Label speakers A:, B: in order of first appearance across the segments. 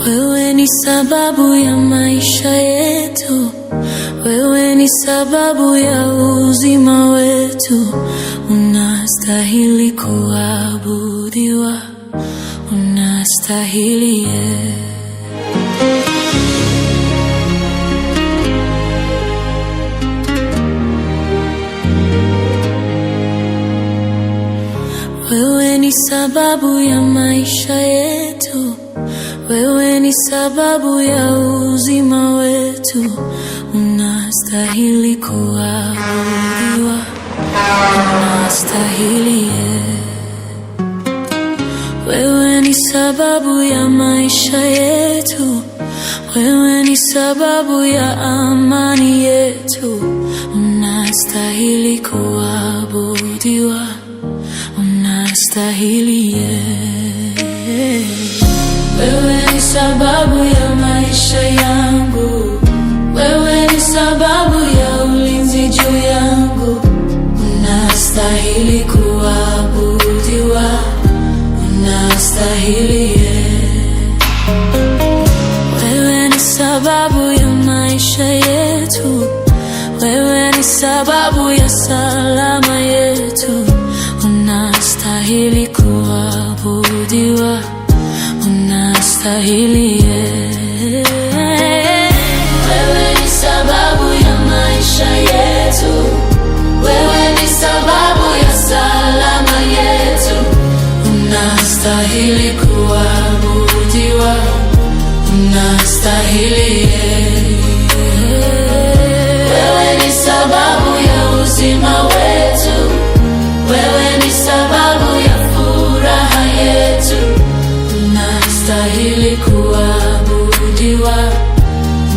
A: Wewe ni sababu ya maisha yetu, wewe ni sababu ya uzima wetu. Unastahili kuabudiwa, unastahili Wewe ni sababu ya maisha yetu, wewe ni sababu ya uzima wetu. Unastahili kuabudiwa, unastahili Wewe ni sababu ya maisha yetu, wewe ni sababu ya amani yetu. Unastahili kuabudiwa, unastahili Wewe ni sababu ya maisha yangu, wewe ni sababu ya ulinzi juu yangu. Unastahili kuabudiwa, unastahili Wewe ni sababu ya maisha yetu, wewe ni sababu ya salama yetu. Unastahili kuabudiwa, unastahili Wewe ni sababu ya maisha yetu, wewe ni sababu ya salama yetu. Unastahili kuabudiwa, unastahili Wewe ni sababu ya uzima wetu, wewe ni sababu ya furaha yetu. Unastahili kuabudiwa,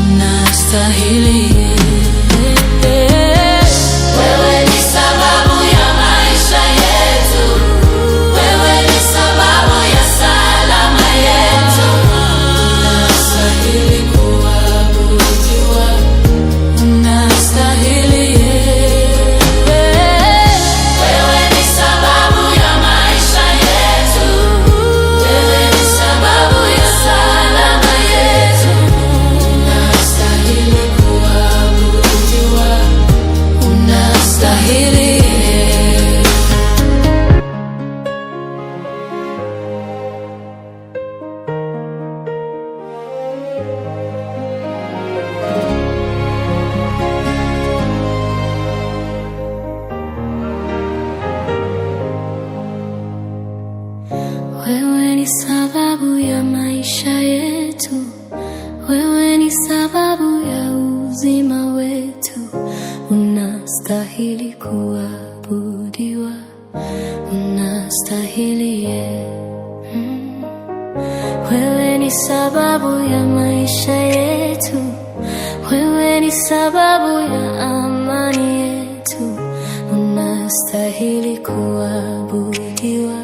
A: unastahili Wewe ni sababu ya maisha yetu, wewe ni sababu ya salama yetu. Unastahili kuabudiwa, unastahili Wewe ni sababu ya maisha yetu, wewe ni sababu ya salama yetu. Unastahili kuabudiwa, unastahili Wewe ni sababu ya maisha yetu, wewe ni sababu ya uzima wetu. Unastahili kuabudiwa, unastahili Wewe ni sababu ya maisha yetu, wewe ni sababu ya amani yetu. Unastahili kuabudiwa,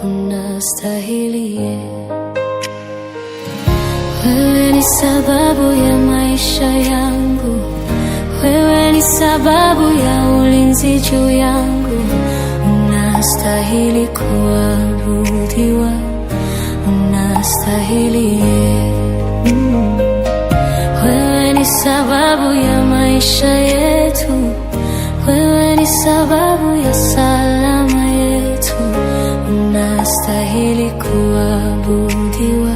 A: unastahili Wewe ni sababu ya maisha yangu, wewe ni sababu ya ulinzi juu yangu. Unastahili kuabudiwa, unastahili Wewe ni sababu ya maisha yetu, wewe ni sababu ya salama yetu. Unastahili kuabudiwa,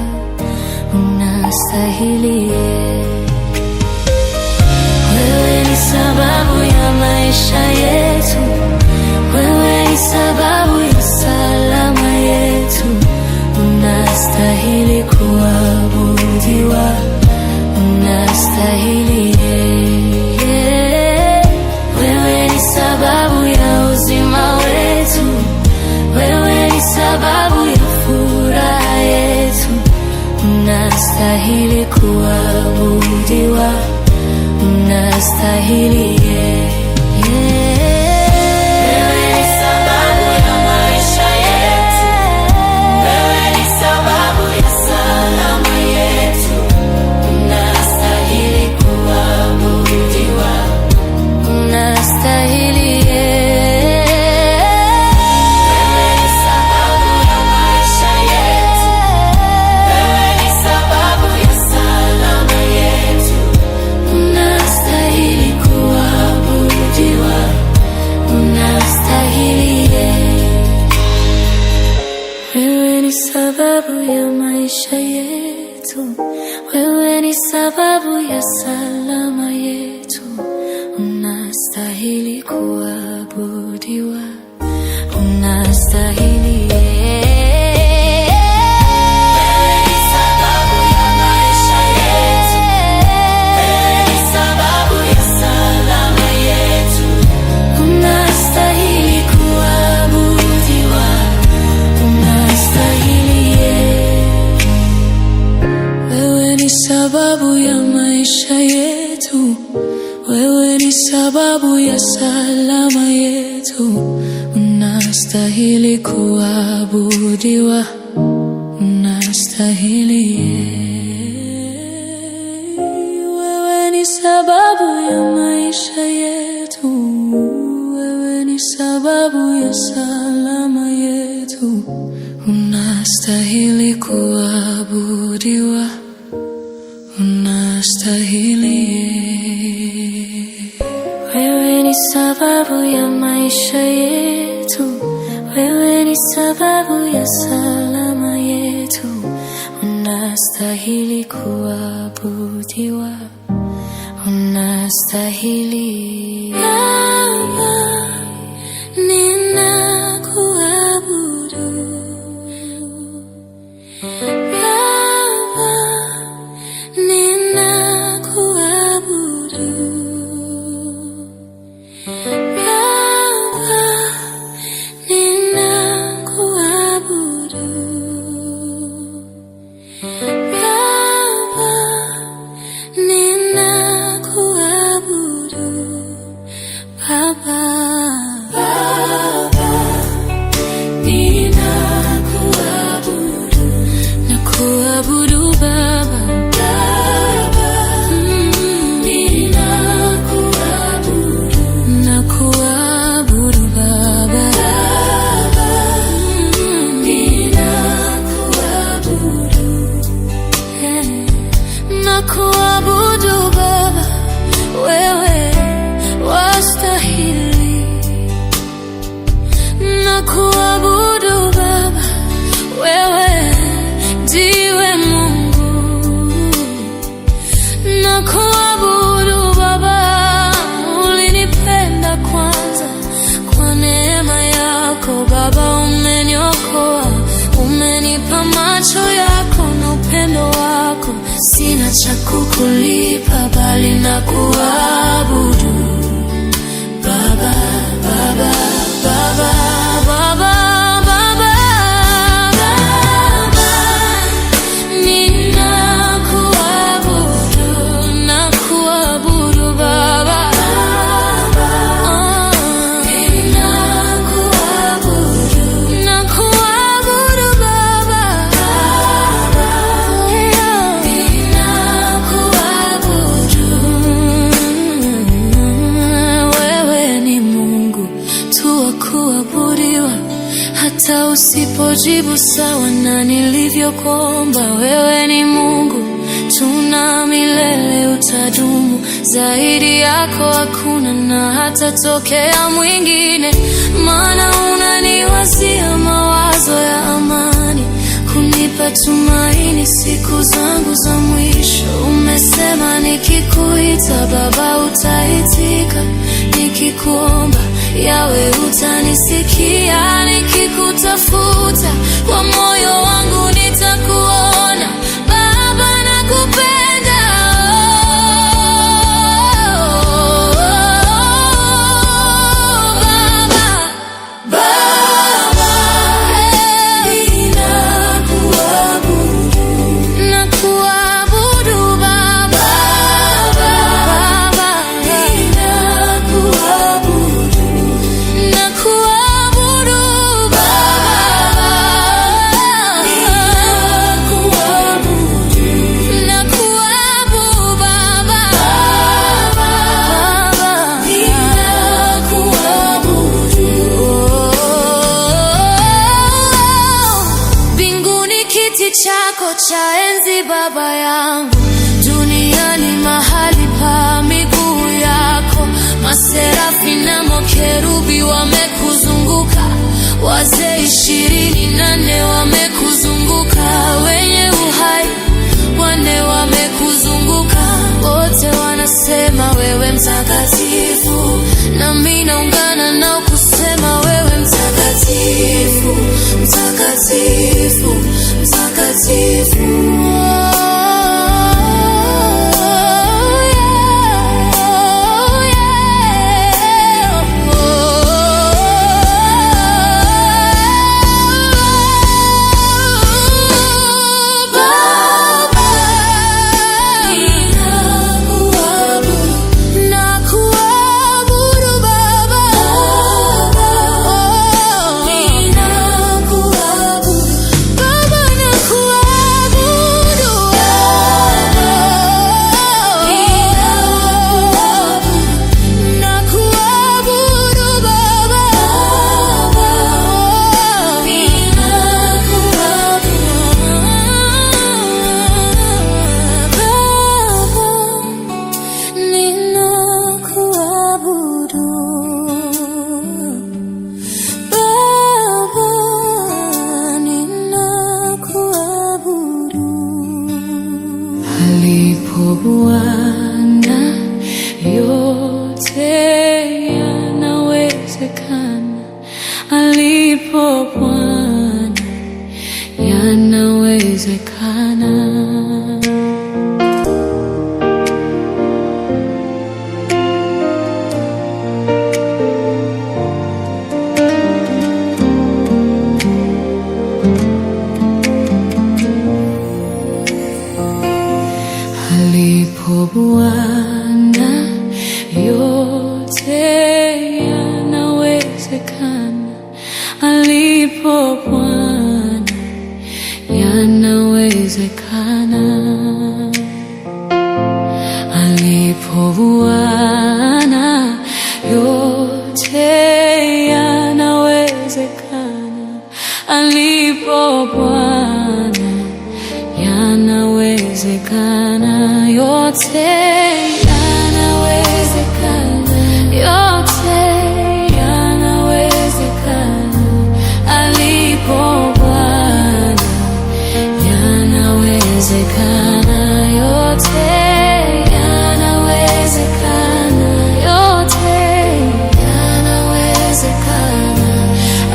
A: unastahili Wewe ni sababu ya maisha yetu, wewe ni sababu ya salama yetu. Unastahili kuabudiwa, unastahili Wewe ni sababu ya uzima wetu, wewe ni sababu ya furaha yetu. Unastahili kuabudiwa, unastahili Wewe ni sababu ya maisha yetu, wewe ni sababu ya salama yetu. Unastahili kuabudiwa, unastahili Wewe ni sababu ya maisha yetu, wewe ni sababu yetu. Wewe ni sababu ya salama yetu. Unastahili kuabudiwa, unastahili. Sababu ya maisha yetu, wewe ni sababu ya salama yetu. Unastahili kuabudiwa, unastahili. Wewe ni sababu ya maisha yetu, wewe ni sababu ya salama yetu. Unastahili kuabudiwa, unastahili. Wewe ni sababu ya maisha yetu, wewe ni sababu ya salama yetu. Unastahili kuabudiwa, unastahili. Nakuabudu Baba, wewe wastahili. Nakuabudu Baba, wewe ndiwe Mungu. Nakuabudu Baba, ulinipenda kwanza kwa neema yako Baba. Umeniokoa, umenipa macho yako na upendo wako. Sina cha kukulipa bali na kuabudu Baba, Baba, Baba, Baba, Baba, Baba. Ninakuabudu, nakuabudu Baba, ninakuabudu, nakuabudu Baba. Hata usipojibu sawa na nilivyokuomba, wewe ni Mungu, tuna milele utadumu. Zaidi yako hakuna na hata tokea mwingine, maana unaniwazia mawazo ya amani, kunipa tumaini siku zangu za mwisho. Umesema nikikuita Baba utaitika, nikikuomba Yawe utanisikia. Nikikutafuta kwa moyo wangu nitakuona Baba, nakupenda. Baba, Baba, ninakuabudu, nakuabudu Baba, Baba, ninakuabudu, nakuabudu Baba, ninakuabudu, nakuabudu Baba, ninakuabudu. Mbinguni kiti chako cha enzi Baba yangu, duniani mahali pa miguu yako. Maserafi na makerubi wamekuzunguka, wazee 24 wamekuzunguka, wenye uhai alipo Bwana yote yanawezekana, alipo Bwana yanawezekana. Alipo Bwana yote yanawezekana, alipo Bwana yanawezekana, alipo Bwana yote yanawezekana, alipo Bwana yanawezekana, yote yanawezekana, yote yanawezekana, alipo Bwana yanawezekana, yote yanawezekana, yote yanawezekana,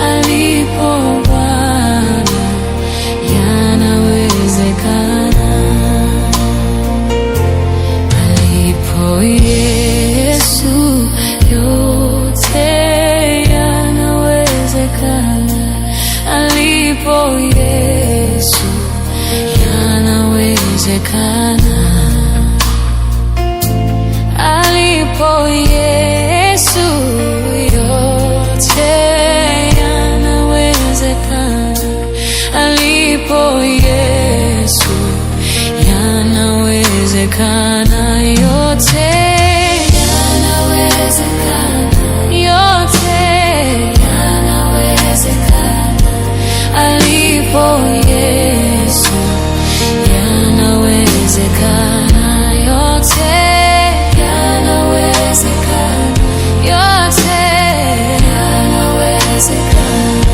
A: alipo Bwana yanawezekana. Yesu yote yanawezekana, alipo Yesu yanawezekana, alipo Yesu yote yanawezekana, alipo Yesu yanawezekana, yote yanawezekana, yote yanawezekana, alipo Yesu yanawezekana, yote yanawezekana, yote yanawezekana,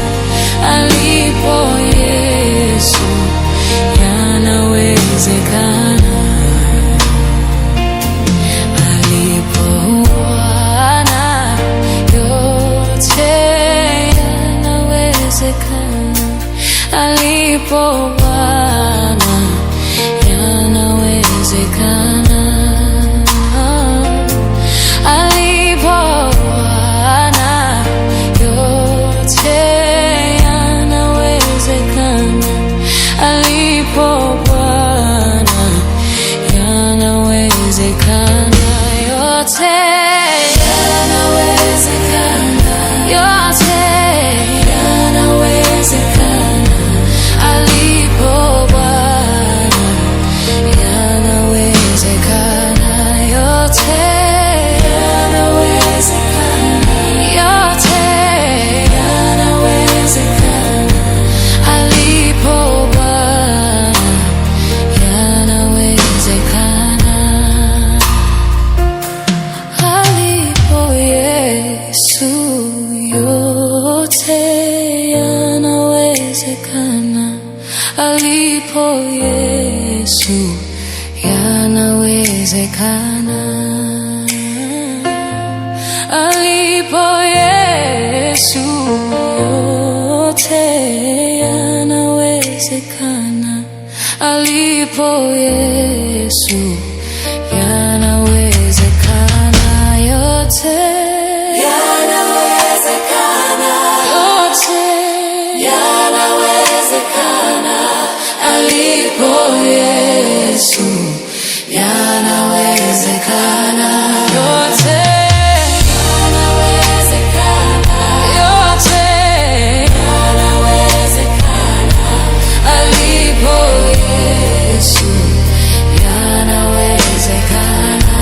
A: alipo Yesu yanawezekana. Alipo Bwana yanawezekana, alipo Bwana yote yanawezekana, alipo Bwana yanawezekana, yote yanawezekana, yote yanawezekana, alipo Bwana yanawezekana, yote yanawezekana, yote yanawezekana, alipo Bwana yanawezekana, alipo Yesu yote yanawezekana, alipo Yesu yanawezekana, alipo Yesu yote yanawezekana, alipo Yesu yanawezekana, yote yanawezekana, yote yanawezekana, alipo Yesu yanawezekana, yote yanawezekana, yote yanawezekana, alipo Yesu yanawezekana.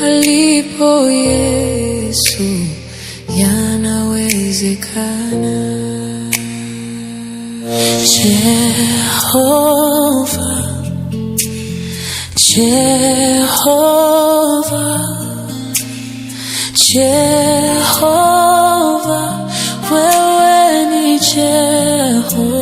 A: Alipo Yesu yanawezekana. Jehovah, Jehovah, Jehova, wewe ni Jehova.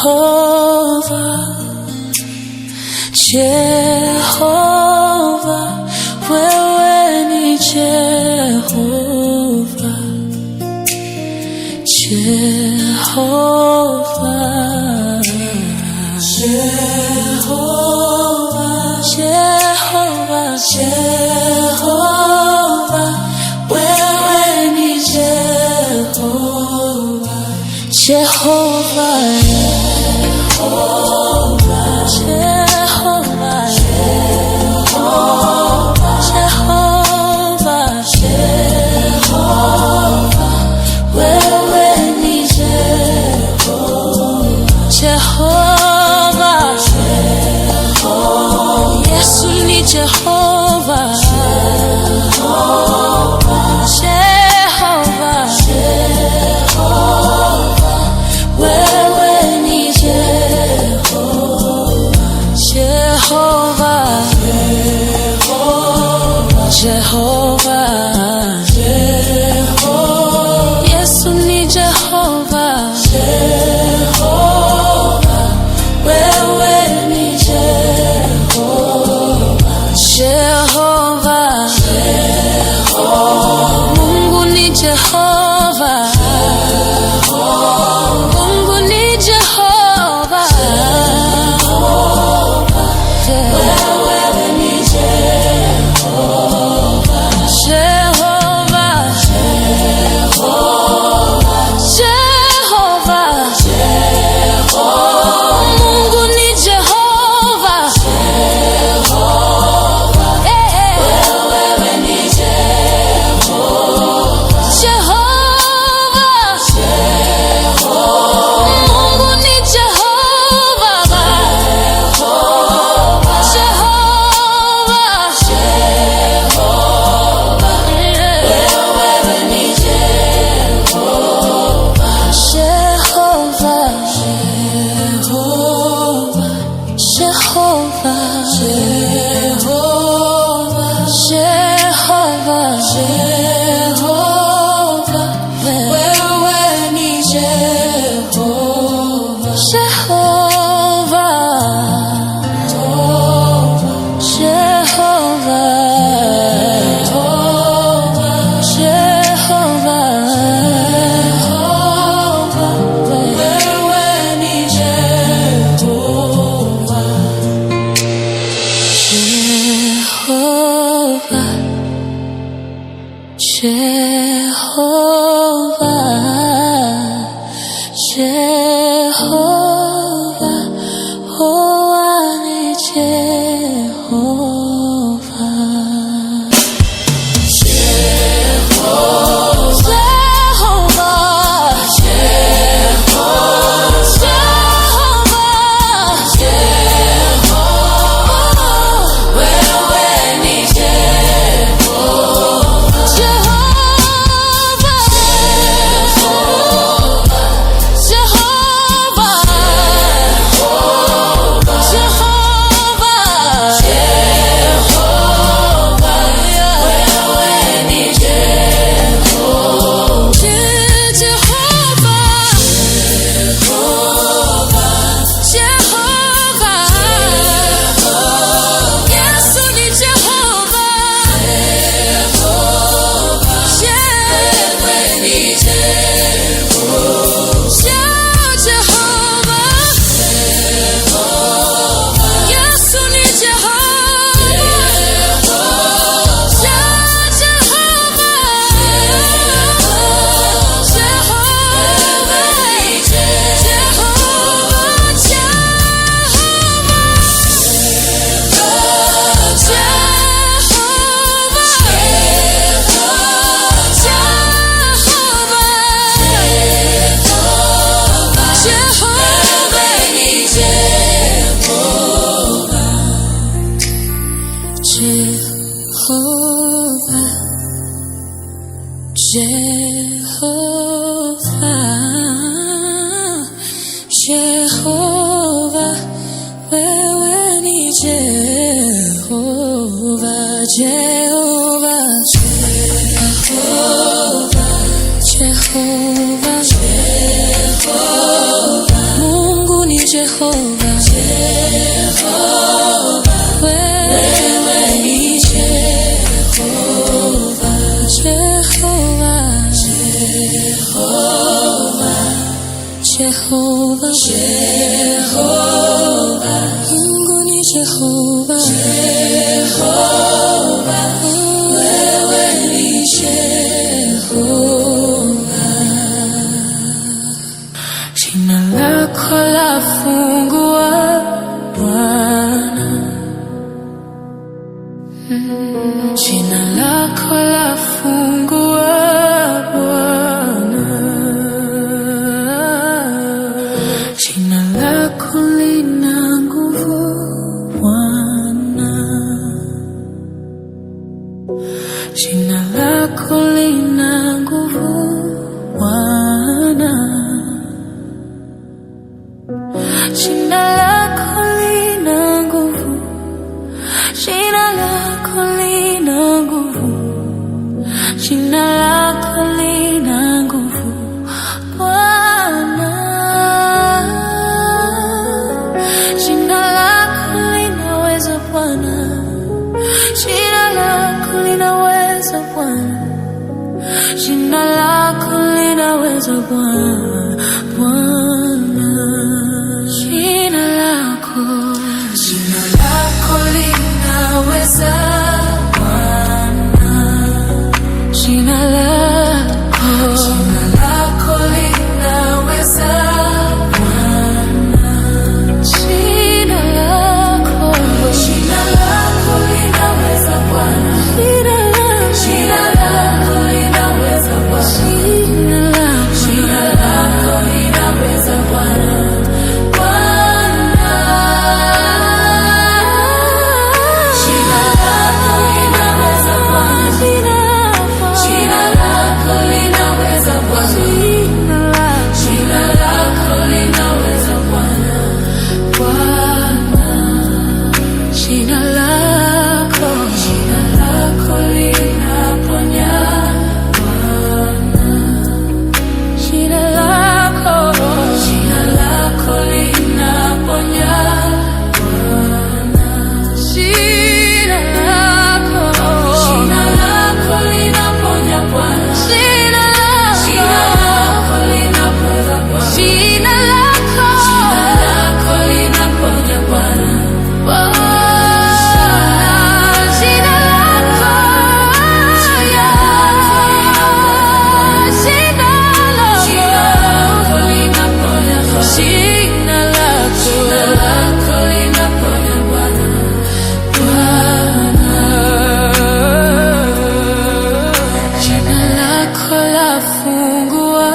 A: Jehova, Jehova, wewe ni Jehova. Jehova, Jehova, Jehova, Jehova, wewe ni Jehova. Jehova, Jehova, Jehova, Jehova, Jehova, wewe ni Jehova. Jehova, Yesu ni Jehova. Jehova, Yesu ni Jehova. Jehova, wewe ni Jehova. Jehova, Mungu ni Jehova. Mungu ni Jehova. Wewe ni Jehova. Jehova, Jehova, Mungu ni Jehova. Wewe ni Jehova. Jehova, Mungu ni Jehova. Jehova, oh, ni Jehova. Jehova, wewe ni Jehova, Jehova, Jehova, Jehova, Mungu ni Jehova, Jehova, wewe ni Jehova, Jehova, Jehova, Jehova, Jehova, Mungu ni Jehova, Jehova, wewe ni Jehova. Jina lako lafungua Bwana, jina lako lafungua Bwana, jina lako lina nguvu Bwana, jina lako lina nguvu Bwana, jina lako lina nguvu, jina lako lina nguvu, jina lako lina nguvu Bwana, jina lako linaweza Bwana, jina lako linaweza Bwana, jina lako linaweza Bwana, Bwana, jina lako linaweza Bwana, jina lako linaweza Bwana, jina lako linaweza Bwana, jina lako linaweza Bwana, jina lako linaweza Bwana, jina lako lafungua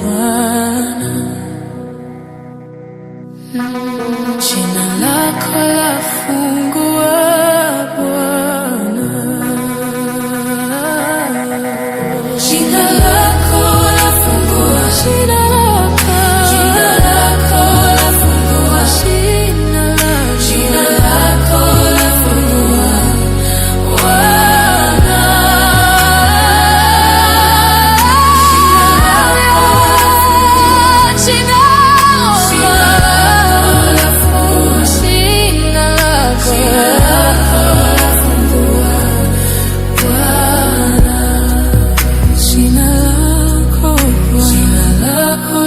A: Bwana, jina lako lafungua, jina lako lafungua, jina lako lafungua Bwana, jina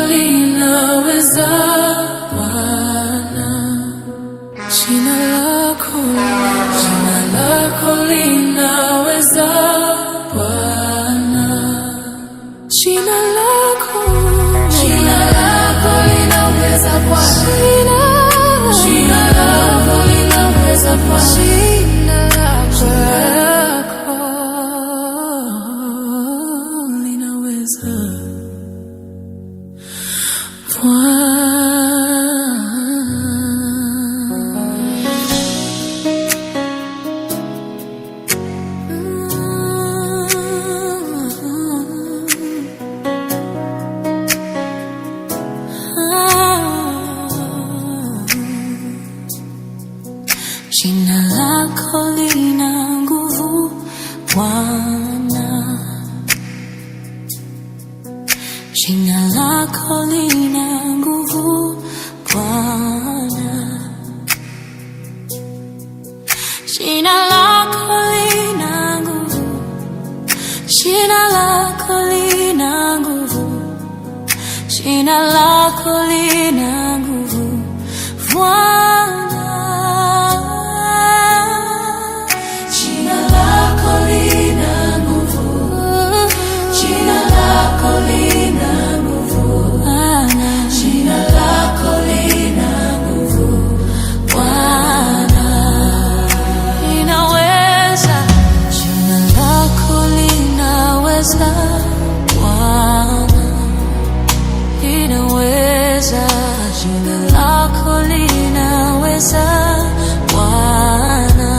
A: linaweza Bwana, jina lako linaweza Bwana, jina lako linaweza Bwana, jina lako linaweza Bwana. Jina lako lina nguvu Bwana, jina lako lina nguvu Bwana, jina lako lina nguvu, jina lako lina nguvu, jina lako lina nguvu Bwana, jina lako lina nguvu, jina lako lina nguvu Bwana, jina lako lina nguvu Bwana, linaweza, jina lako linaweza Bwana, linaweza, jina lako linaweza Bwana,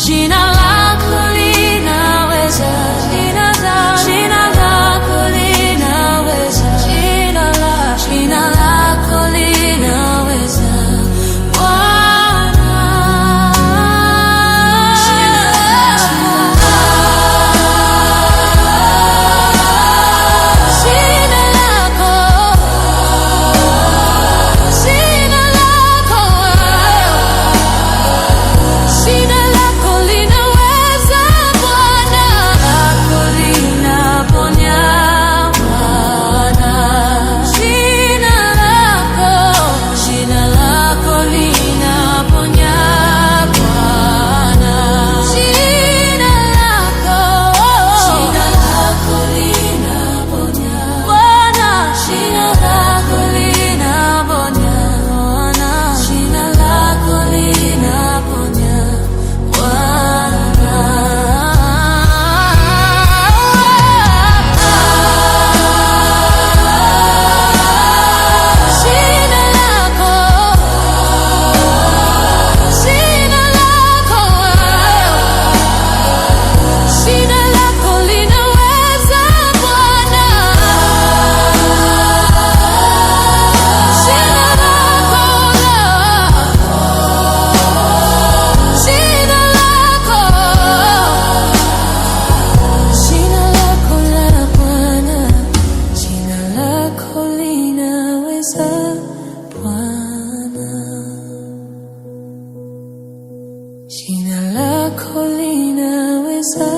A: jina lako linaweza, jina lako linaweza, jina lako linaweza Bwana, jina lako linaweza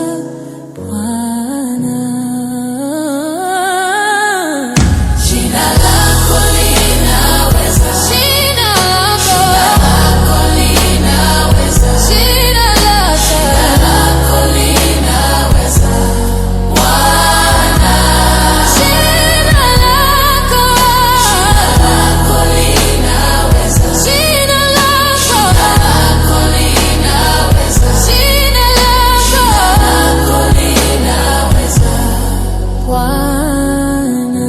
A: Bwana, jina lako linaweza, jina lako linaweza, jina lako linaweza Bwana, jina lako linaweza, jina lako linaweza, jina lako linaweza Bwana.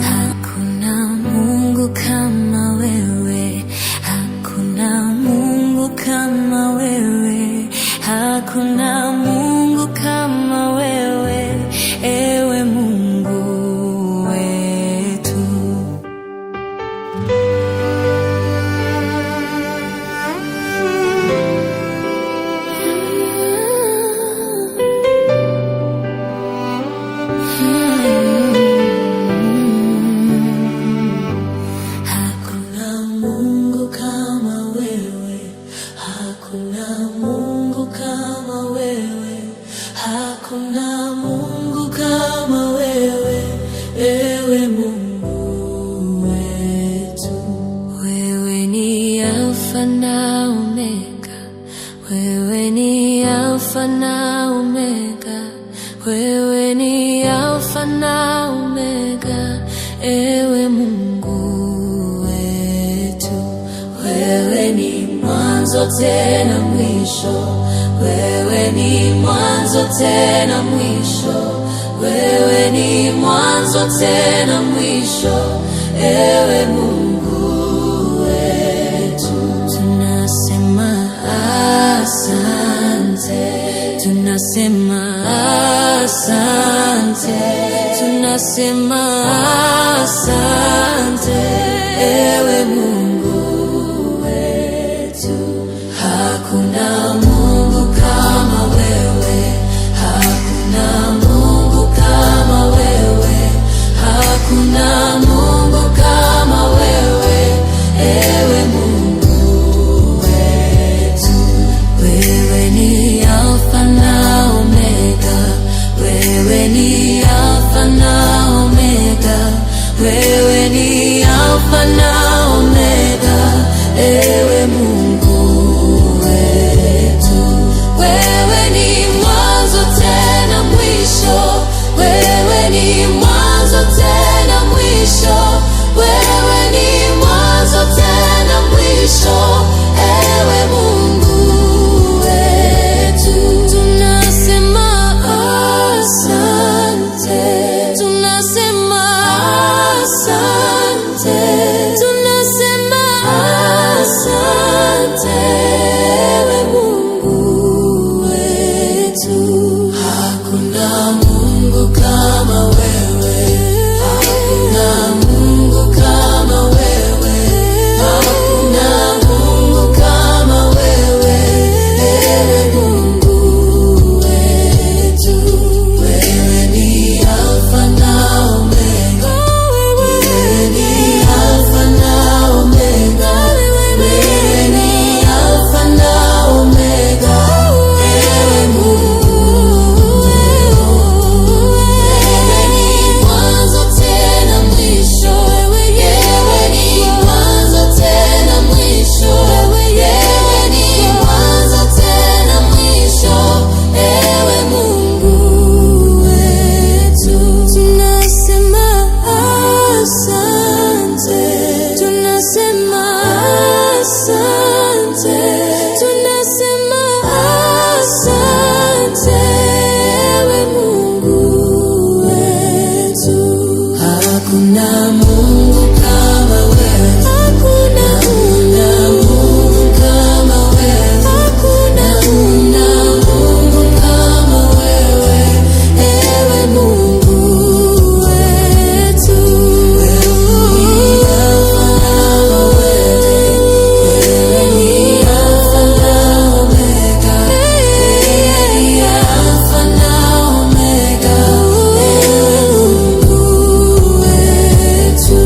A: Hakuna Mungu kama wewe, hakuna Mungu kama wewe, hakuna Mungu kama wewe, ewe Mungu wetu. Hakuna Mungu kama wewe, hakuna Mungu kama wewe, hakuna Mungu kama wewe, ewe Mungu wetu. Wewe ni Alfa na Omega, wewe ni Alfa na Omega, wewe ni Alfa na Omega, ewe Mungu wetu. Wewe ni mwanzo tena mwisho, wewe ni mwanzo tena mwisho, wewe ni mwanzo tena mwisho, ewe Mungu wetu. Tunasema asante, tunasema asante, tunasema asante, ewe Mungu wewe ni Alfa na Omega, ewe Mungu wetu. Wewe ni mwanzo tena mwisho, wewe ni mwanzo tena mwisho, wewe ni mwanzo tena mwisho, ewe Mungu wetu. Tunasema asante, tunasema asante, tunasema asante, ewe Mungu wetu. Hakuna Mungu kama wewe, hakuna Mungu kama wewe, hakuna Mungu kama wewe, ewe Mungu wetu. Wewe ni Alfa na Omega, wewe ni Alfa na Omega, wewe ni Alfa na Omega, ewe Mungu wetu. Wewe ni mwanzo tena mwisho, wewe ni mwanzo tena mwisho, wewe ni mwanzo tena mwisho, ewe Mungu wetu. Tunasema asante, tunasema asante, tunasema asante, ewe Mungu wetu. Hakuna Mungu kama wewe, hakuna Mungu kama wewe, hakuna Mungu kama wewe, ewe Mungu wetu. Wewe ni Alfa na Omega, wewe ni Alfa na Omega, ewe Mungu wetu.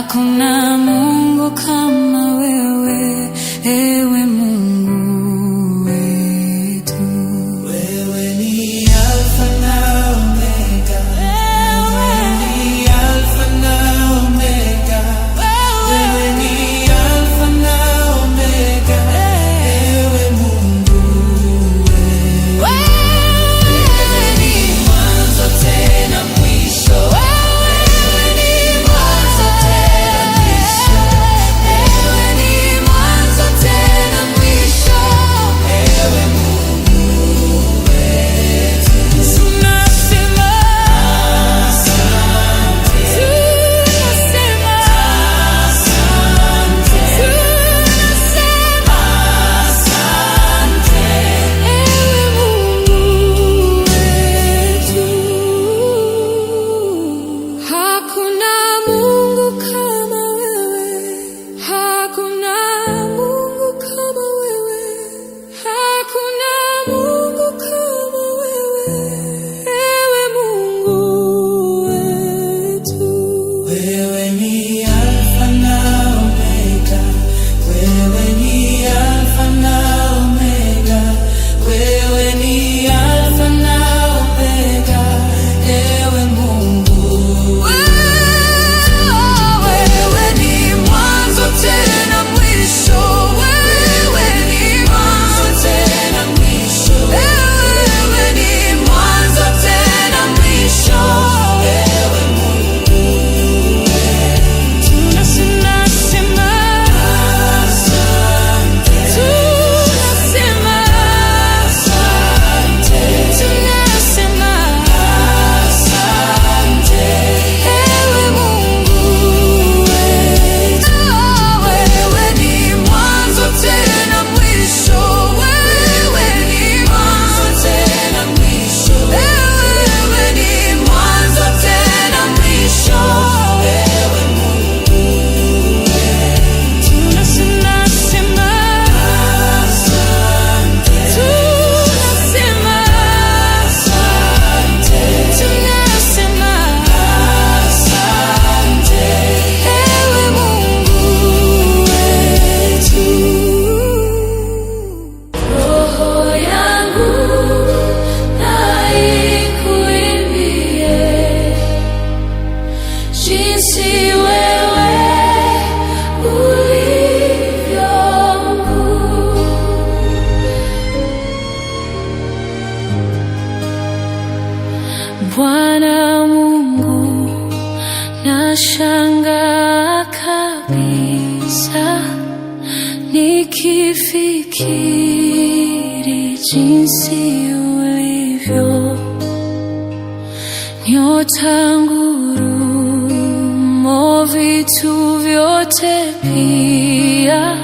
A: Hakuna Mungu kama wewe, ewe Mungu wetu.
B: Wewe ni Alfa na Omega, wewe ni Alfa na Omega, wewe ni Alfa na Omega, ewe Mungu wetu. Wewe ni mwanzo tena mwisho, wewe ni mwanzo tena mwisho, wewe ni mwanzo tena mwisho, ewe Mungu wetu. Tunasema asante, tunasema asante, tunasema asante, ewe Mungu wetu. Hakuna Mungu kama wewe, hakuna Mungu kama wewe, hakuna Mungu kama wewe, ewe Mungu wetu. Wewe ni Alfa na Omega, wewe ni Alfa na Omega, wewe ni Alfa na Omega, ewe Mungu wewe ni mwanzo tena mwisho, wewe ni mwanzo tena mwisho, wewe ni mwanzo tena mwisho, ewe Mungu wetu. Tunasema asante, tunasema asante, tunasema asante, ewe Mungu wetu. Wewe ni mwanzo tena mwisho, wewe ni mwanzo tena mwisho, wewe ni mwanzo tena mwisho, ewe Mungu wetu. Tunasema asante, tunasema asante, tunasema asante, ewe Mungu wetu. Roho yangu na ikuimbie jinsi wewe ulivyo mkuu. Bwana Mungu, nashangaa kabisa nikifikiri jinsi ulivyo. Nyota, ngurumo, vitu vyote pia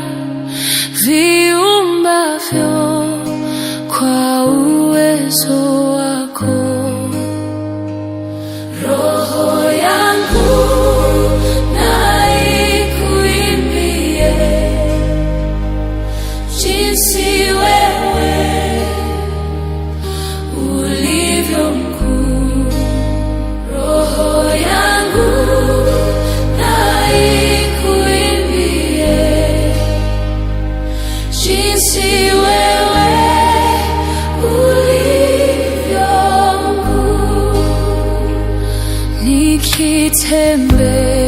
B: viumbavyo kwa uwezo wako. Roho yangu na ikuimbie jinsi wewe ulivyo mkuu. Roho yangu na ikuimbie jinsi wewe ulivyo mkuu.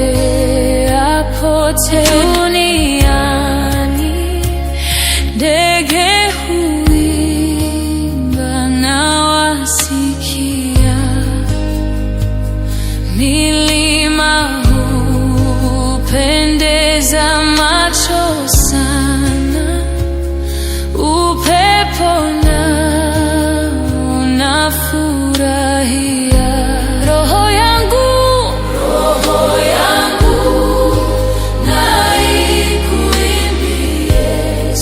B: Nikitembea pote duniani, ndege huimba na wasikia, milima hupendeza macho sana, upepo nao unafurahia. Roho yangu na ikuimbie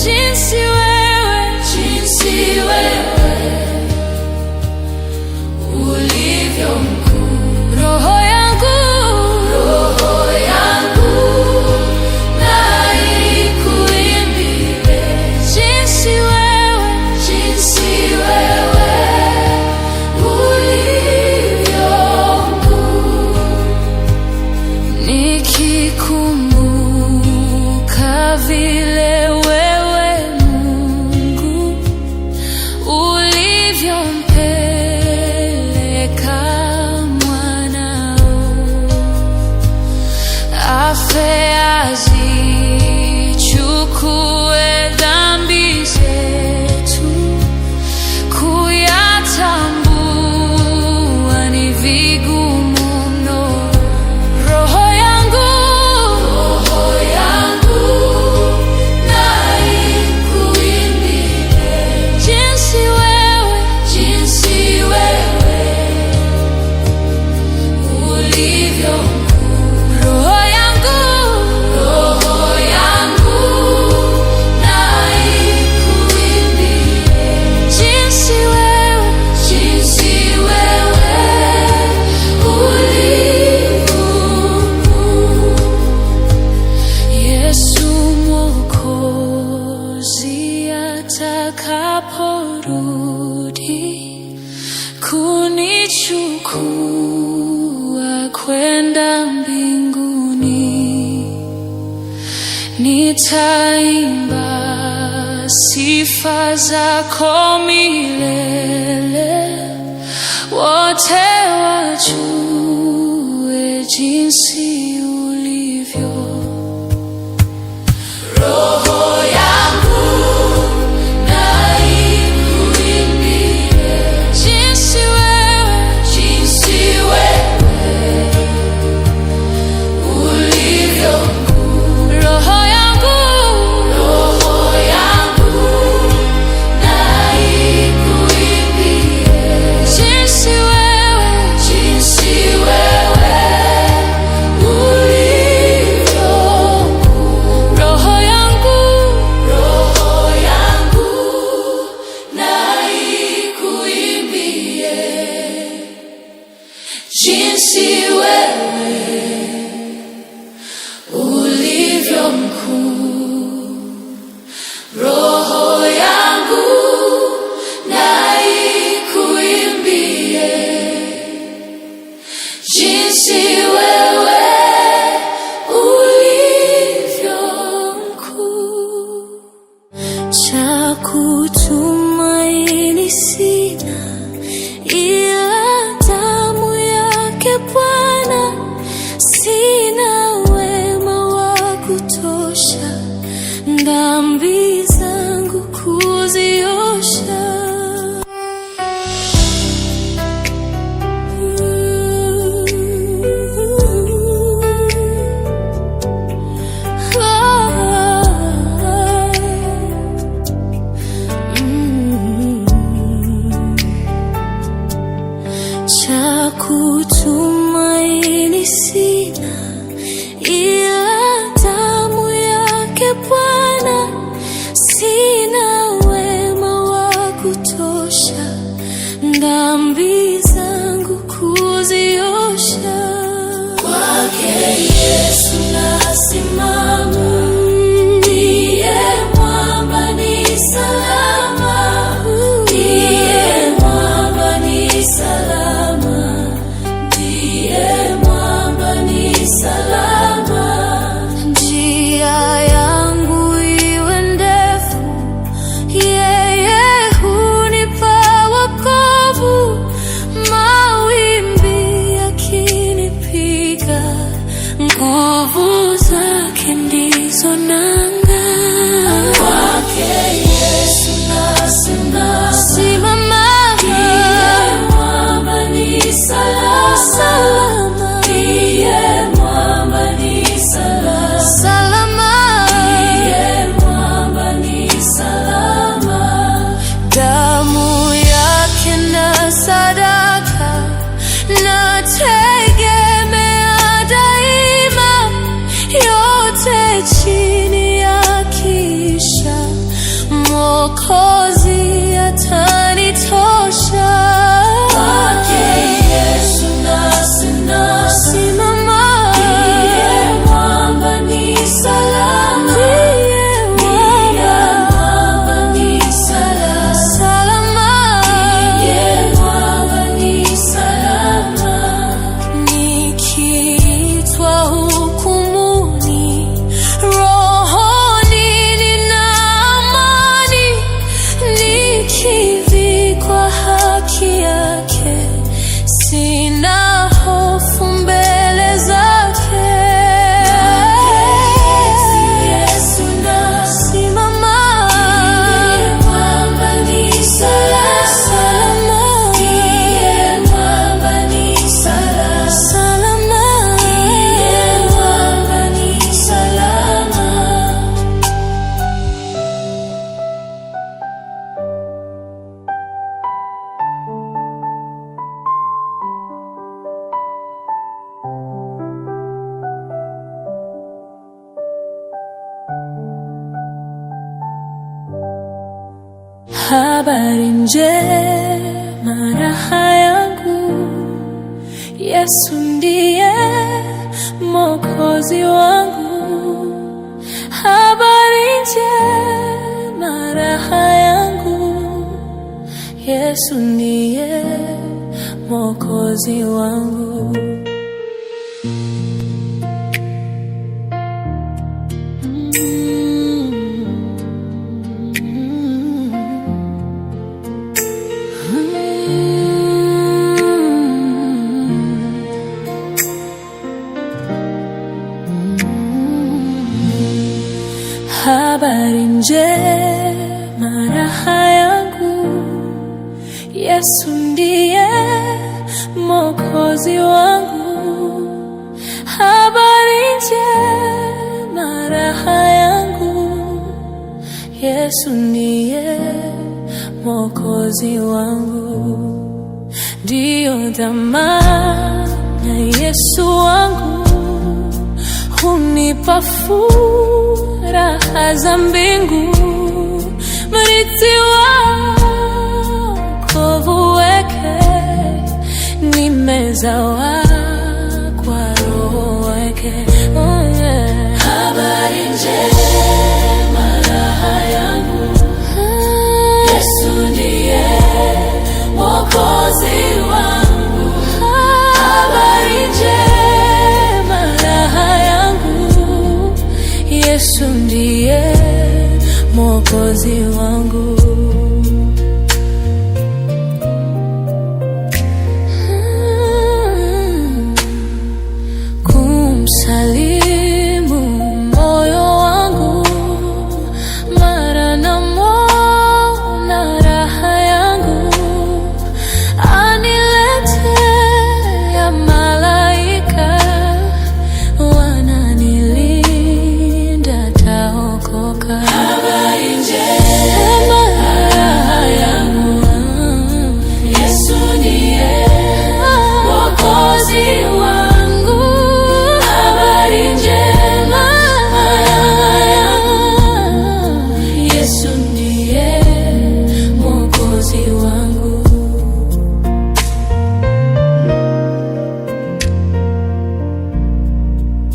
B: jinsi wewe ulivyo mkuu. Roho yangu na ikuimbie jinsi wewe ulivyo
A: kunichukua kwenda mbinguni. Nitaimba sifa zako milele, wote wajue jinsi ulivyo. Roho yangu na ikuimbie jinsi wewe ulivyo mkuu. Roho yangu na ikuimbie jinsi wewe ulivyo mkuu. Roho yangu na ikuimbie jinsi wewe ulivyo mkuu. Roho yangu na ikuimbie jinsi wewe ulivyo mkuu. Cha kutumaini sina ila damu yake Bwana, sina wema wa kutosha dhambi zangu kuziosha. Cha kutumaini sina ila damu yake Bwana, sina wema wa kutosha dhambi zangu kuziosha. Kwake Yesu nasimama, ndiye mwamba ni salama, ndiye mwamba ni salama, ndiye mwamba ni salama. Njia yangu iwe ndefu, yeye hunipa wokovu. Mawimbi yakinipiga, nguvu zake ndizo nanga. Kwake Yesu nasimama, ndiye mwamba ni salama, ndiye mwamba ni salama, ndiye mwamba ni salama. Damu yake na sadaka nategemea daima, yote chini yakiisha, Mwokozi atanitosha. Kwake Yesu nasimama, ndiye mwamba ni salama, ndiye mwamba ni salama, ndiye mwamba ni salama. Nikiitwa hukumuni, rohoni nina amani, nikivikwa haki yake, sina hofu mbele zake. Yesu nasimama, ndiye mwamba ni salama, ndiye mwamba ni salama, ndiye mwamba ni salama. Habari njema, raha yangu, Yesu ndiye Mwokozi wangu. Habari njema, raha yangu, Yesu ndiye Mwokozi wangu. Habari njema, raha yangu, Yesu ndiye Mwokozi wangu. Habari njema, raha yangu, Yesu ndiye Mwokozi wangu. Ndiyo dhamana Yesu wangu, hunipa furaha za mbingu. Mrithi wa wokovu wake, nimezawa kwa Roho wake. Habari njema, raha yangu, Yesu ndiye Mwokozi wangu. Habari njema, raha yangu, Yesu ndiye Mwokozi wangu. Kumsalimu moyo wangu, mara namwona raha yangu. Aniletea malaika, wananilinda, taokoka. Habari njema, raha yangu, Yesu ndiye Mwokozi wangu. Habari njema, raha yangu, Yesu ndiye Mwokozi wangu.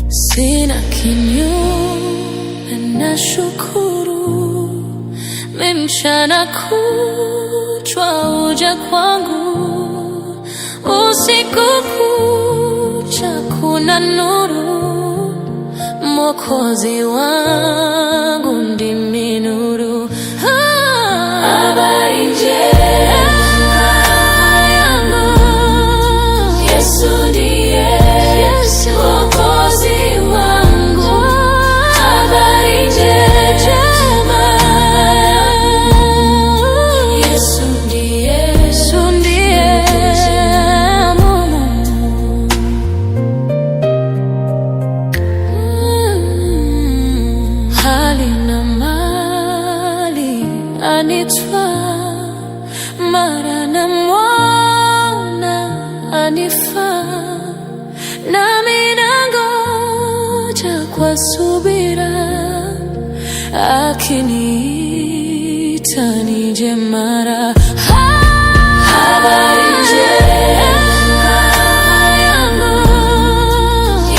A: Sina kinyume na shukuru, mchana kutwa uja kwangu. Usiku kucha kuna nuru, Mwokozi wangu ndimi nuru. Habari njema yangu, Yesu ndiye Mwokozi wangu. Habari njema, Yesu ndiye Mungu. Hali na mali anitwa, mara namwona anifaa. Nami nangoja kwa subira, akiniita nije mara. Habari njema yangu,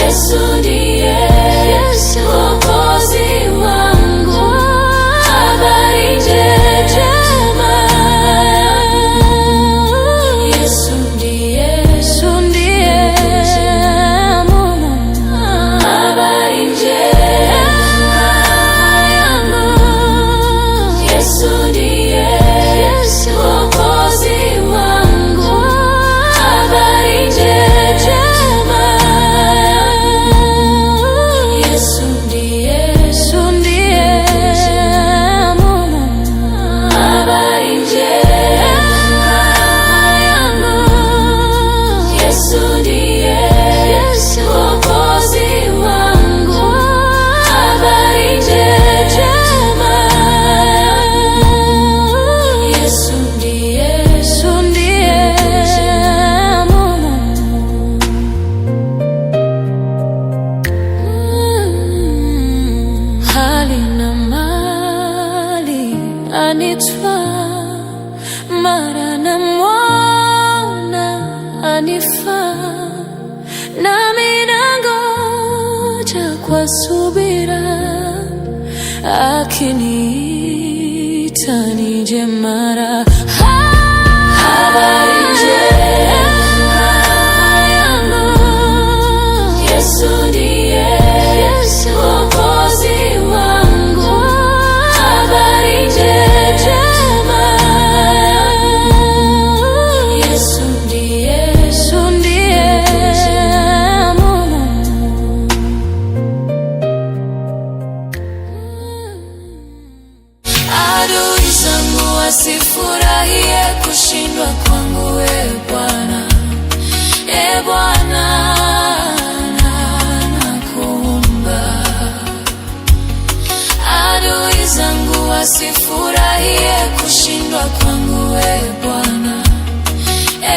A: Yesu ndiye Mwokozi wangu. Habari njema, Yesu ndiye Mungu. Habari njema yangu, Yesu ndiye Mwokozi wangu. Habari njema, Yesu ndiye Mungu. Habari njema yangu, Yesu ndiye Mwokozi wangu. Habari njema, Yesu ndiye Mungu. Hali na mali anitwa, mara namwona anifaa. Nami nangoja kwa subira, akiniita nije mara. Habari njema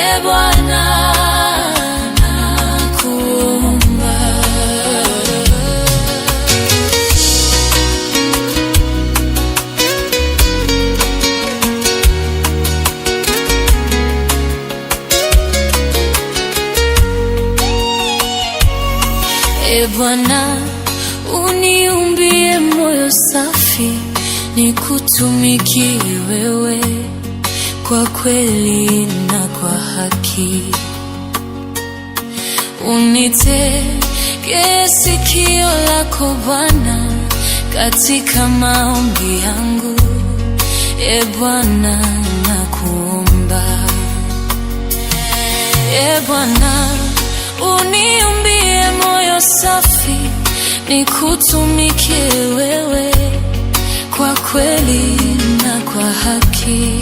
A: E Bwana nakuomba. E Bwana, uniumbie moyo safi, nikutumikie wewe kwa kweli na kwa haki. Unitegee sikio lako Bwana katika maombi yangu. E Bwana nakuomba. E Bwana, uniumbie moyo safi, nikutumikie wewe kwa kweli na kwa haki.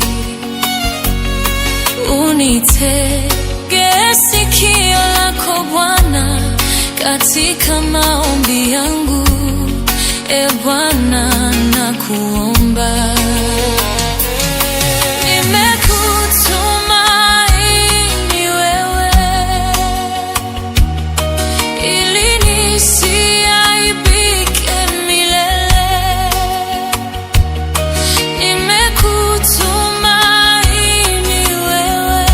A: Unitegee sikio lako Bwana katika maombi yangu. E Bwana nakuomba. Nimekutumaini wewe ili nisiaibike milele. Nimekutumaini wewe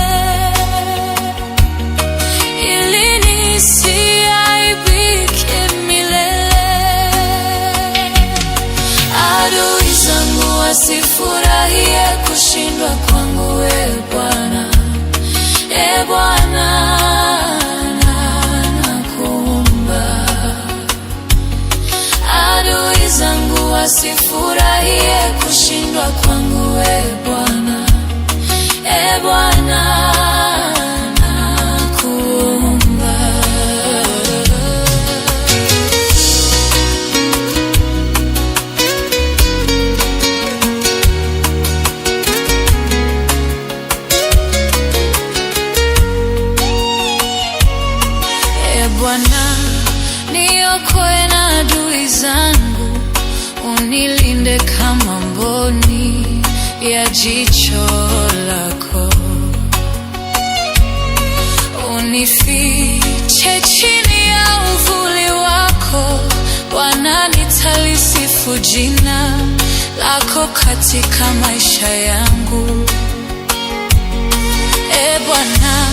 A: ili nisiaibike milele. Adui zangu wasifurahie kushindwa kwangu, e Bwana. E Bwana nakuomba. Adui zangu wasifurahie kushindwa kwangu, e Bwana. E Bwana nakuomba. Bwana, niokoe na adui zangu, unilinde kama mboni ya jicho lako. Unifiche chini ya uvuli wako, Bwana, nitalisifu jina lako katika maisha yangu. E Bwana,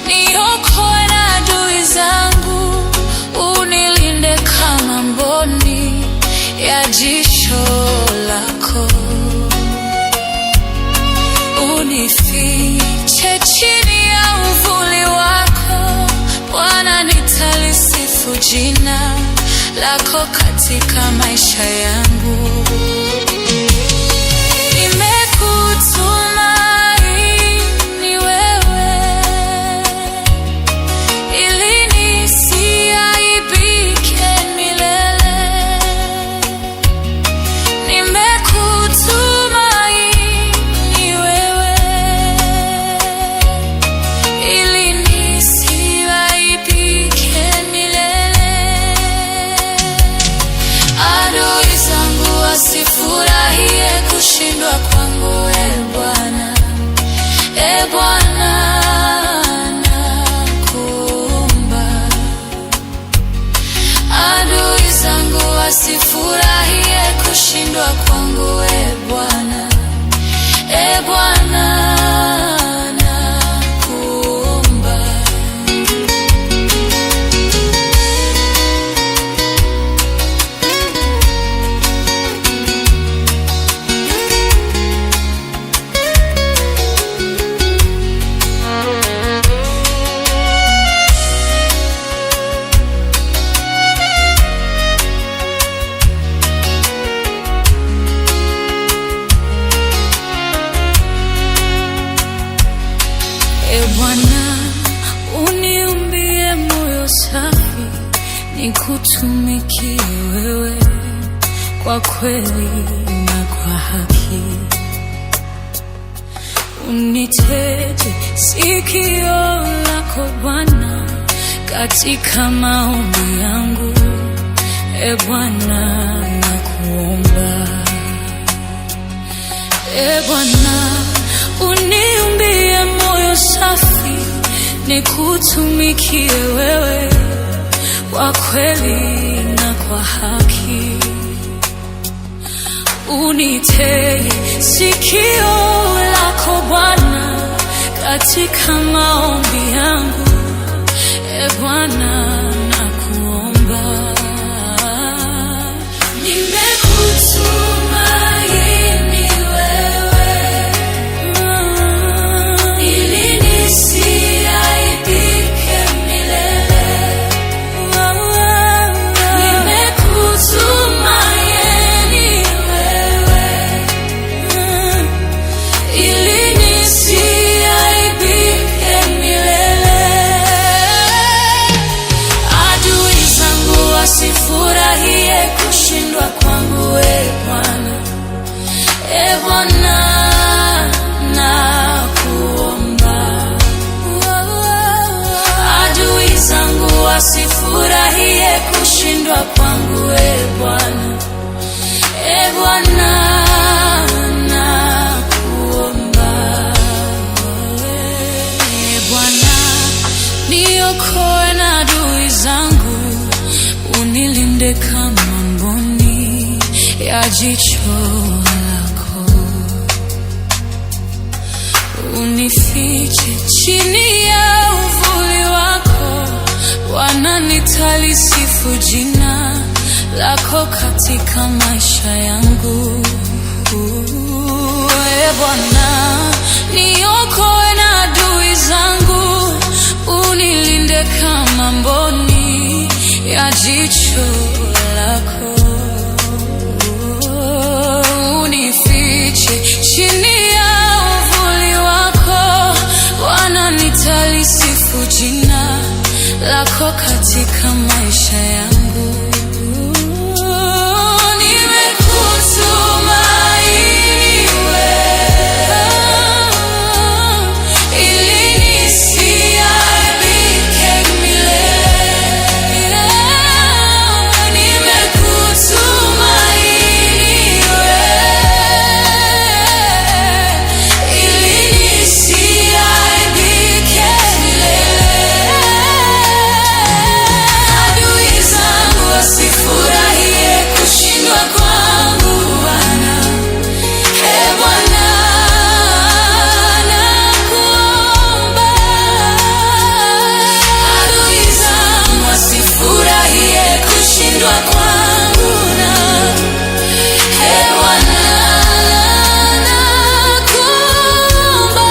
A: niokoe na adui zangu, unilinde kama mboni ya jicho lako. Unifiche chini ya uvuli wako, Bwana, nitalisifu jina lako katika maisha yangu. Nimekutumaini wewe ili nisiaibike milele. Nimekutumaini wewe ili nisiaibike milele. Adui zangu wasifurahie kushindwa kwangu, e Bwana. E Bwana nakuomba. Adui zangu wasifurahie kushindwa kwangu, e Bwana. E Bwana nakuomba. E Bwana, uniumbie moyo safi, nikutumikie wewe kwa kweli na kwa haki. Unitege sikio lako Bwana katika maombi yangu. E Bwana nakuomba. E Bwana, uniumbie moyo moyo safi, nikutumikie wewe kwa kweli na kwa haki. Unitege sikio lako Bwana katika maombi yangu. E Bwana, nakuomba. Nimekutumaini wewe ili nisiaibike milele. Nimekutumaini wewe ili nisiaibike milele. Adui zangu wasifurahie kushindwa kwangu, e Bwana. E Bwana, nakuomba. Adui zangu wasifurahie kushindwa kwangu, e Bwana. E Bwana, nakuomba. E Bwana, niokoe na adui zangu, unilinde kama mboni ya jicho lako. Unifiche chini ya uvuli wako, Bwana, nitalisifu jina lako katika maisha yangu. E Bwana, niokoe na adui zangu, unilinde kama mboni ya jicho lako. Unifiche chini ya uvuli wako, Bwana, nitalisifu jina lako katika maisha yangu. Nimekutumaini wewe ili nisiaibike milele. Nimekutumaini wewe ili nisiaibike milele. Adui zangu wasifurahie kushindwa kwangu, Bwana. E Bwana, nakuomba. Adui zangu wasifurahie kushindwa kwangu, na e Bwana, nakuomba.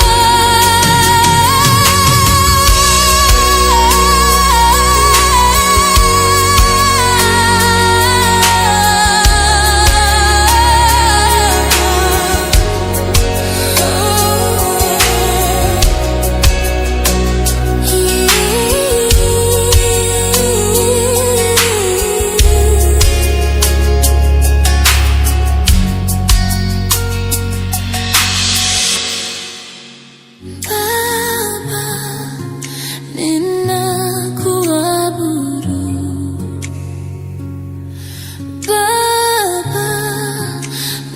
A: Baba, ninakuabudu. Baba,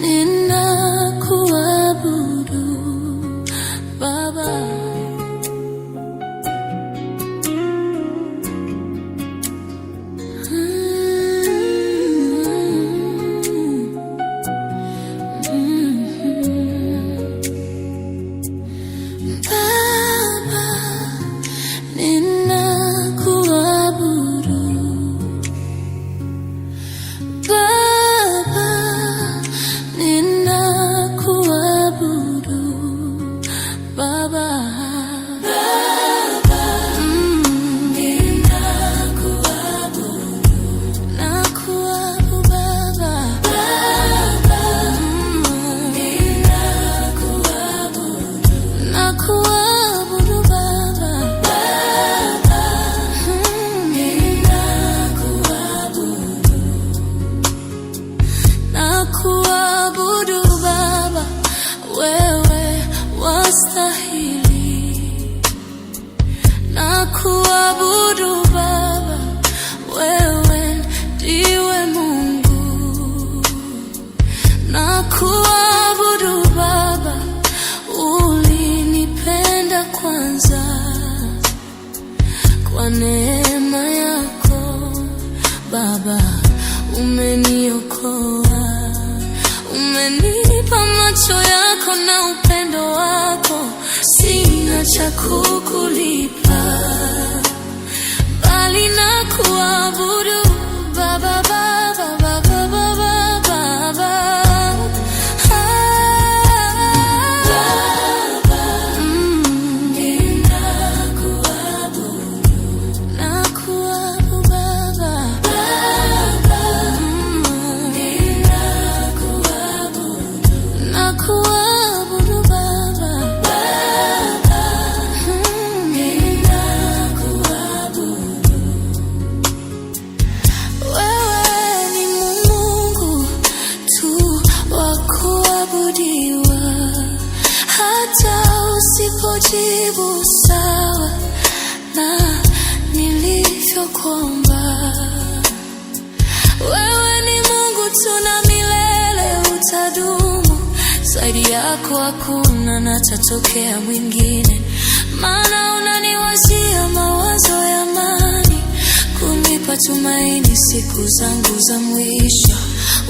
A: ninakuabudu. Baba. Baba, kwa neema yako Baba, umeniokoa, umenipa macho yako na upendo wako. Sina cha kukulipa bali na kuabudu Baba, Baba, Baba, Baba, Baba. Usipojibu sawa na nilivyokuomba, wewe ni Mungu tu na milele utadumu. Zaidi yako hakuna na tatokea mwingine, maana unaniwazia mawazo ya amani, kunipa tumaini siku zangu za mwisho.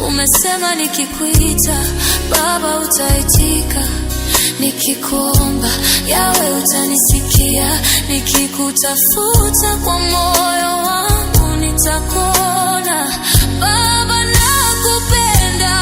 A: Umesema nikikuita Baba utaitika, nikikuomba Yawe utanisikia, nikikutafuta kwa moyo wangu nitakuona. Baba nakupenda,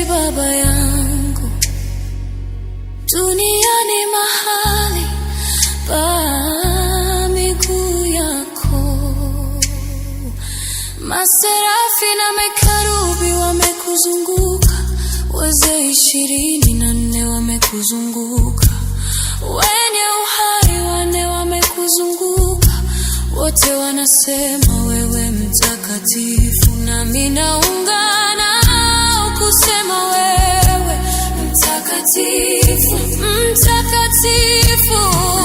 A: Baba yangu, duniani mahali pa miguu yako. Maserafi na mekarubi wamekuzunguka, wazee 24 wamekuzunguka, wenye uhai 4 wamekuzunguka, wote wanasema wewe mtakatifu, nami naungana kusema wewe mtakatifu, mtakatifu,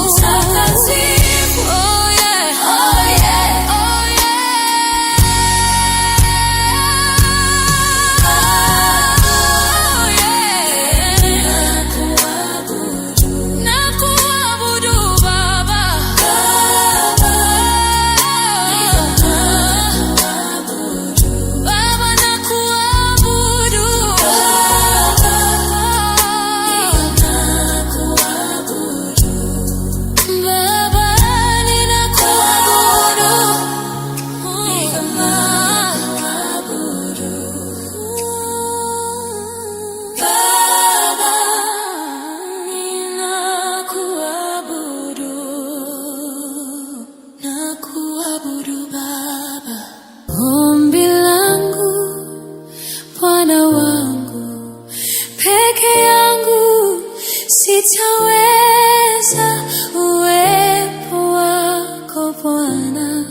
A: mtakatifu. Oh yeah, oh yeah, oh yeah, oh yeah. Nakuabudu Baba, Baba nakuabudu. Ombi langu Bwana wangu, peke yangu sitaweza, uwepo wako Bwana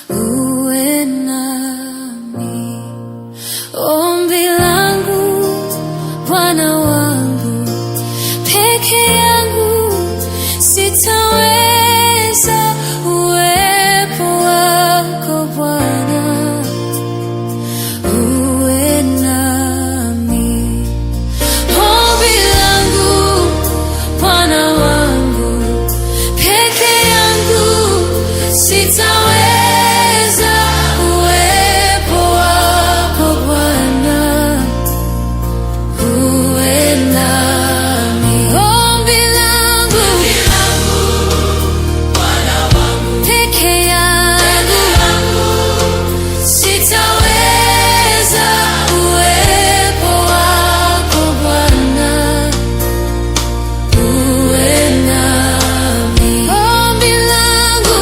A: uwe nami. Ombi langu Bwana wangu, peke yangu sitaweza, uwepo wako Bwana uwe nami. Ombi langu Bwana wangu, peke yangu sitaweza, uwepo wako Bwana uwe nami. Ombi langu Bwana wangu, peke yangu sitaweza, uwepo wako Bwana uwe nami. Ombi langu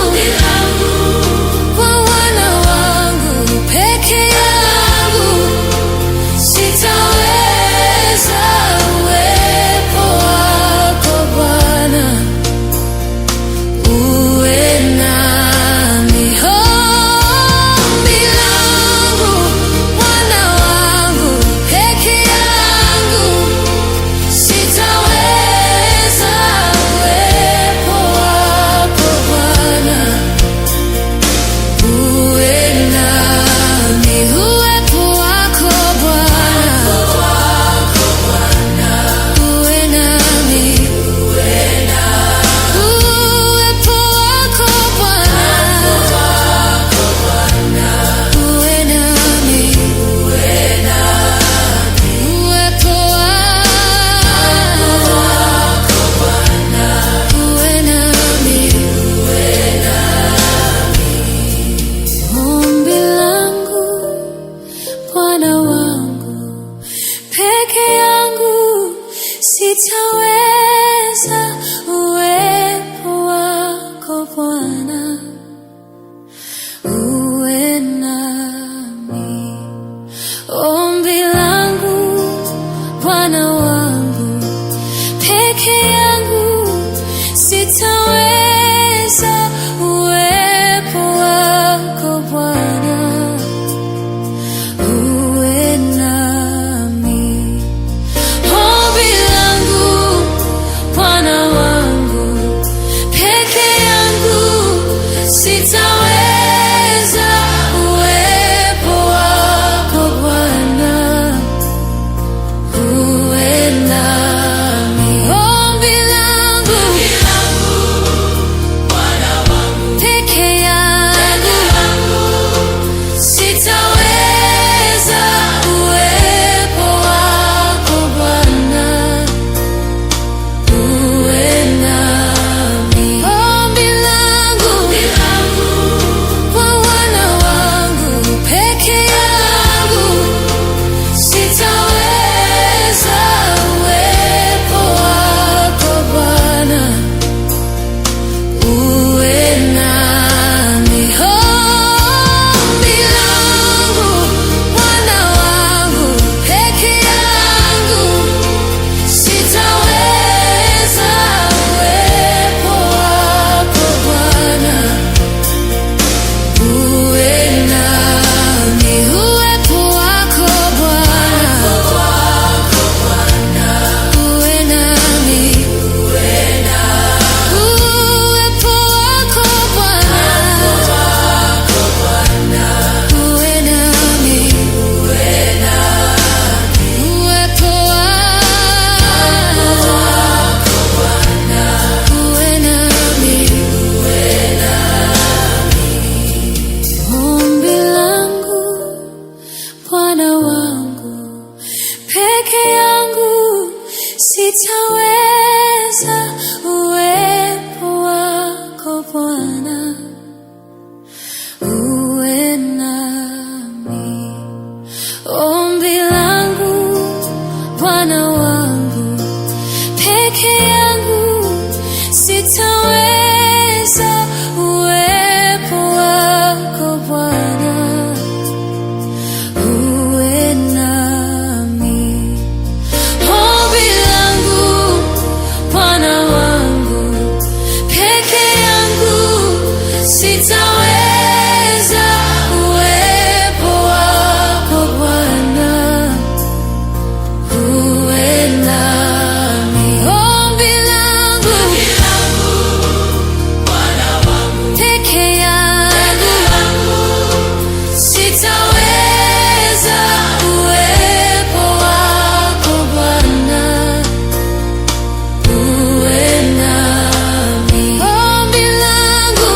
A: Bwana, uwe nami. Ombi langu Bwana wangu, peke yangu sitaweza, uwepo wako Bwana, uwe nami. Ombi langu Bwana wangu, peke yangu sitaweza, uwepo wako Bwana, uwe nami. Ombi langu Bwana wangu, peke yangu sitaweza, uwepo wako Bwana, uwe nami. Ombi langu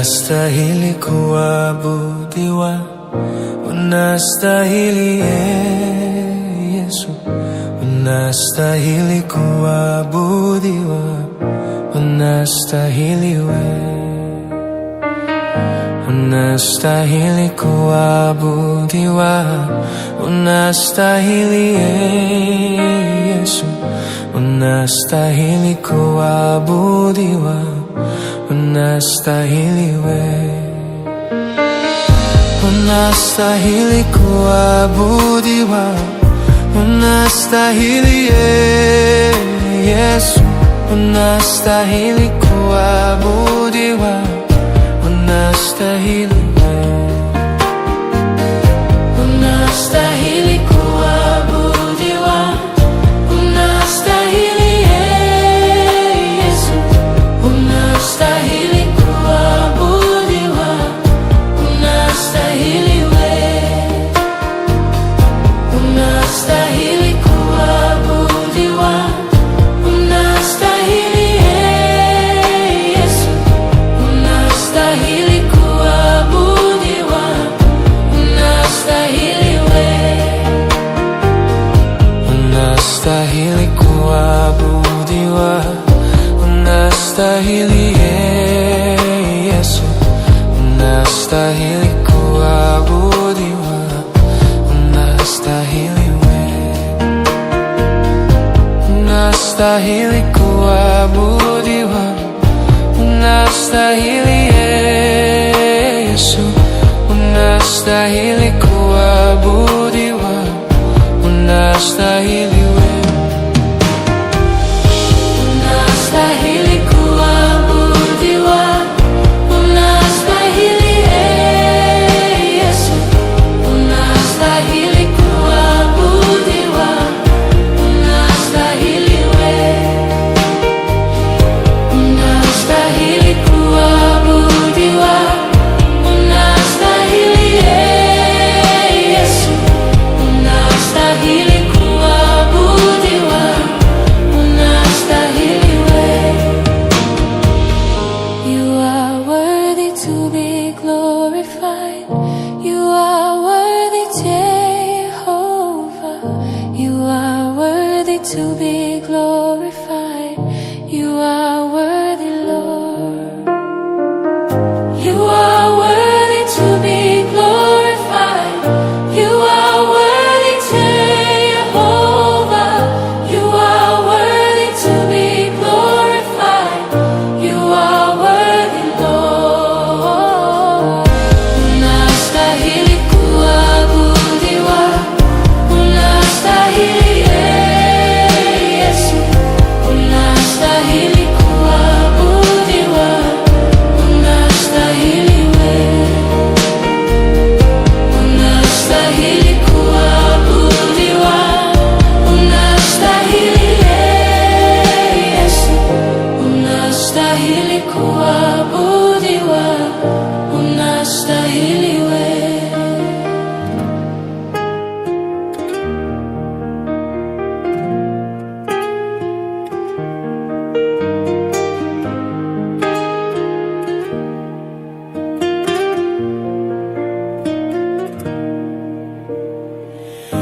C: unastahili kuabudiwa, unastahili Yesu, unastahili kuabudiwa, unastahili unastahili kuabudiwa, unastahili Yesu, unastahili kuabudiwa, unastahili unastahili kuabudiwa, unastahili Yesu, unastahili kuabudiwa, unastahili
A: unastahili kuabudiwa, unastahili Yesu, unastahili kuabudiwa, unastahili unastahili kuabudiwa, unastahili Yesu, unastahili kuabudiwa, unastahili
C: unastahili kuabudiwa, unastahili Yesu, unastahili kuabudiwa, unastahili unastahili kuabudiwa, unastahili Yesu, unastahili kuabudiwa, unastahili